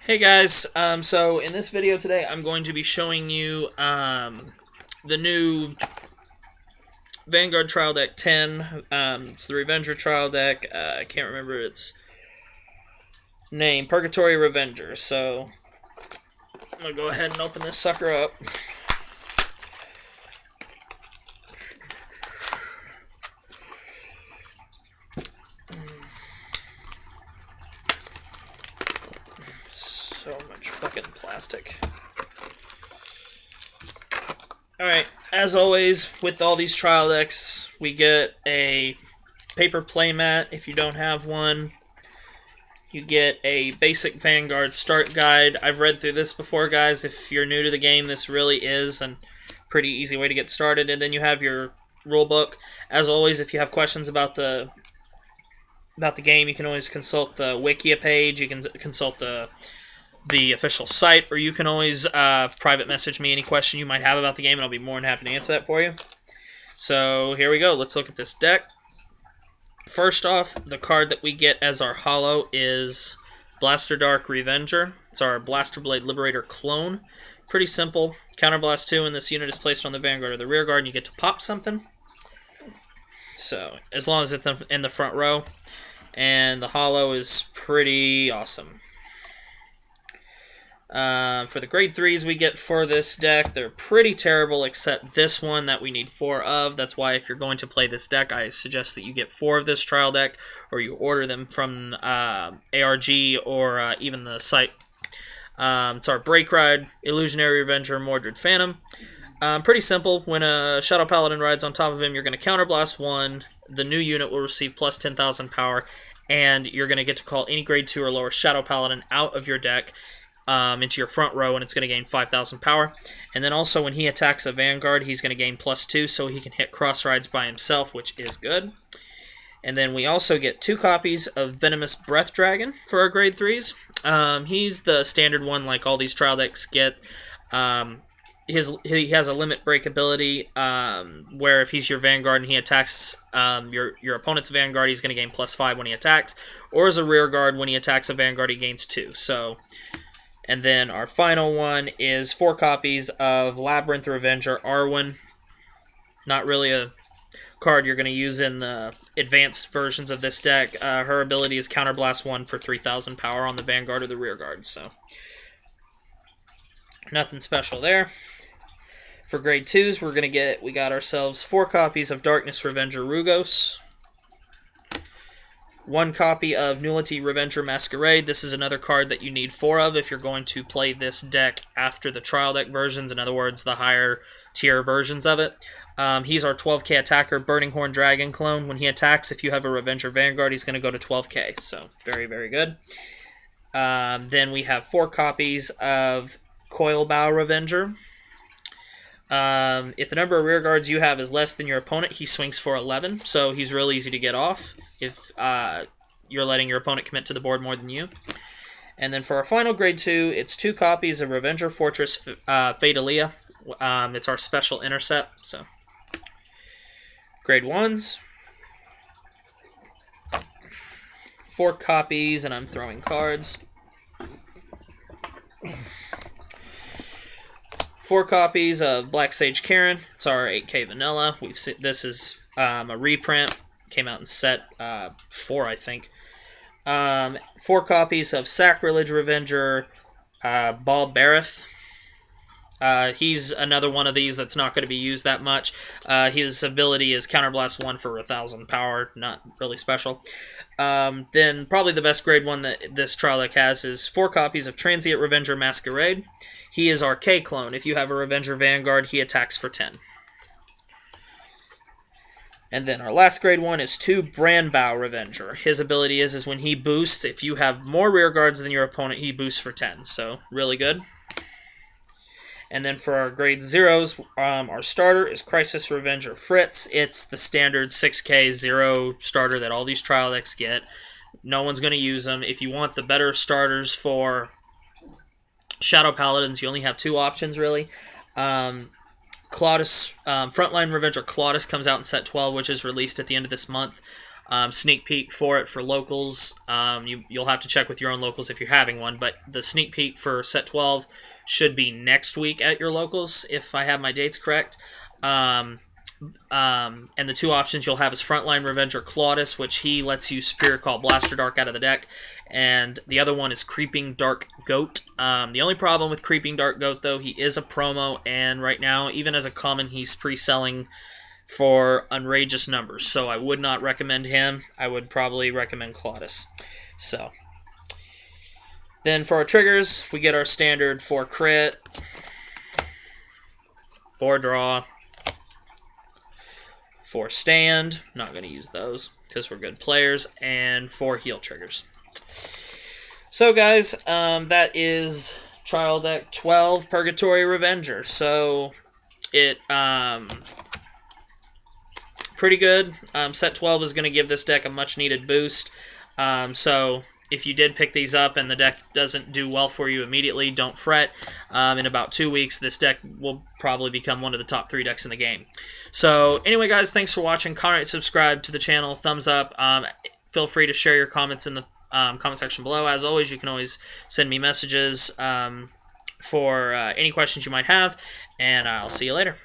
Hey guys, so in this video today I'm going to be showing you the new Vanguard Trial Deck 10. It's the Revenger Trial Deck. I can't remember its name. PurgatoryRevenger. So I'm going to go ahead and open this sucker up. So much fucking plastic. Alright, as always, with all these trial decks, we get a paper playmat if you don't have one. You get a basic Vanguard start guide. I've read through this before, guys. If you're new to the game, this really is a pretty easy way to get started. And then you have your rulebook. As always, if you have questions about the game, you can always consult the Wikia page. You can consult the official site, or you can always private message me any question you might have about the game, and I'll be more than happy to answer that for you. So here we go. Let's look at this deck. First off, the card that we get as our holo is PurgatoryRevenger. It's our Blaster Blade Liberator clone. Pretty simple. Counterblast 2, and this unit is placed on the Vanguard or the rear guard, and you get to pop something. So, as long as it's in the front row. And the holo is pretty awesome. For the grade 3s we get for this deck, they're pretty terrible except this one that we need 4 of. That's why if you're going to play this deck, I suggest that you get 4 of this trial deck, or you order them from ARG or even the site. It's our Break Ride, Illusionary Revenger, Mordred Phantom. Pretty simple. When a Shadow Paladin rides on top of him, you're going to counterblast 1. The new unit will receive plus 10,000 power, and you're going to get to call any grade 2 or lower Shadow Paladin out of your deck into your front row, and it's going to gain 5,000 power. And then also when he attacks a Vanguard, he's going to gain plus 2, so he can hit cross rides by himself, which is good. And then we also get 2 copies of Venomous Breath Dragon for our grade 3s. He's the standard one like all these trial decks get. He has a limit break ability where if he's your Vanguard and he attacks your opponent's Vanguard, he's going to gain plus 5 when he attacks. Or as a rear guard, when he attacks a Vanguard, he gains 2. And then our final one is 4 copies of Labyrinth Revenger Arwen. Not really a card you're going to use in the advanced versions of this deck. Her ability is Counterblast 1 for 3,000 power on the Vanguard or the rear guard. So nothing special there. For grade 2s, we got ourselves 4 copies of Darkness Revenger Rugos. 1 copy of Nullity Revenger Masquerade. This is another card that you need 4 of if you're going to play this deck after the trial deck versions. In other words, the higher tier versions of it. He's our 12k attacker, Burning Horn Dragon clone. When he attacks, if you have a Revenger Vanguard, he's going to go to 12k. So, very, very good. Then we have 4 copies of Coilbow Revenger. If the number of rear guards you have is less than your opponent, he swings for 11, so he's real easy to get off if you're letting your opponent commit to the board more than you. And then for our final grade 2, it's 2 copies of Revenger Fortress Fatalia. It's our special intercept. So grade 1s, 4 copies, and I'm throwing cards. 4 copies of Black Sage Karen. It's our 8k vanilla. This is a reprint. Came out in set 4, I think. 4 copies of Sacrilege Revenger Ball Bareth. He's another one of these that's not going to be used that much. His ability is Counterblast 1 for 1,000 power. Not really special. Then probably the best grade 1 that this trial deck has is 4 copies of Transient Revenger Masquerade. He is our K clone. If you have a Revenger Vanguard, he attacks for 10. And then our last grade 1 is 2 Brandbow Revenger. His ability is when he boosts, if you have more rear guards than your opponent, he boosts for 10. So, really good. And then for our grade 0s, our starter is Crisis Revenger Fritz. It's the standard 6k 0 starter that all these trial decks get. No one's going to use them. If you want the better starters for Shadow Paladins, you only have 2 options, really. Frontline Revenger Claudus comes out in set 12, which is released at the end of this month. sneak peek for it for locals. You'll have to check with your own locals if you're having one, but the sneak peek for set 12 should be next week at your locals, if I have my dates correct. And the two options you'll have is Frontline Revenger Claudus, which he lets you Spirit Call Blaster Dark out of the deck, and the other one is Creeping Dark Goat. The only problem with Creeping Dark Goat, though, he is a promo, and right now, even as a common, he's pre-selling for outrageous numbers, so I would not recommend him. I would probably recommend Claudus. So, then for our triggers, we get our standard 4 crit, 4 draw, 4 stand, not going to use those because we're good players, and 4 heal triggers. So guys, that is Trial Deck 12 Purgatory Revenger. So it pretty good. Set 12 is going to give this deck a much needed boost. So if you did pick these up and the deck doesn't do well for you immediately, don't fret. In about 2 weeks, this deck will probably become one of the top 3 decks in the game. So anyway, guys, thanks for watching. Comment, subscribe to the channel, thumbs up. Feel free to share your comments in the comment section below. As always, you can always send me messages for any questions you might have, and I'll see you later.